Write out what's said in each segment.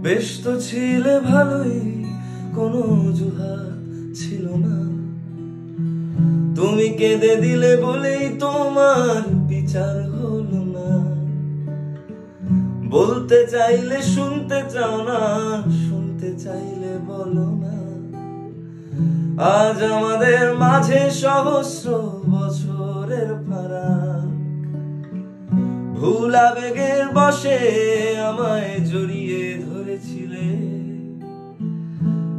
বেশ তো ছিলে ভালোই, কোনো অজুহাত ছিল না। তুমি কেঁদে দিলে বলেই তোমার বিচার হলো না। বলতে চাইলে শুনতে চাও না, শুনতে চাইলে বলো না। আজ আমাদের মাঝে সহস্র বছরের ফারাক। ভুল আবেগের বশে আমায় জড়িয়ে ধরেছিলে।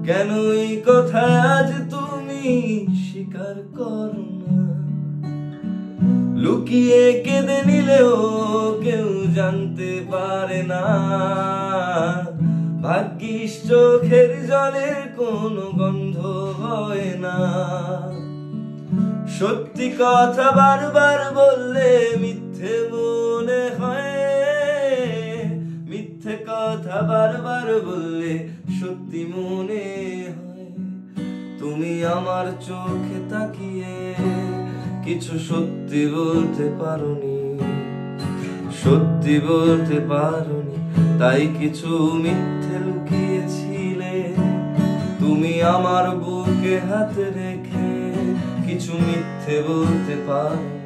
কেন এই কথা আজ তুমি স্বীকার করো না? লুকিয়ে কেঁদে নিলেও কেউ জানতে পারে না। ভাগ্যিস চোখের জলের কোনো গন্ধ হয় না। সত্যি কথা বারবার বললে মিথ্যে মনে হয়। মিথ্যে কথা বারবার বললে সত্যি মনে হয়। তুমি আমার চোখে তাকিয়ে কিছু সত্যি বলতে পারোনি, সত্যি বলতে পারোনি। তাই কিছু মিথ্যে লুকিয়েছিলে। তুমি আমার বুকে হাত রেখে কিছু মিথ্যে বলতে পারোনি,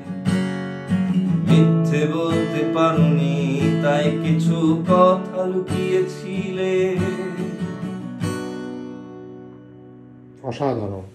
মিথ্যে বলতে পারোনি। তাই কিছু কথা লুকিয়েছিলে। অসাধারণ।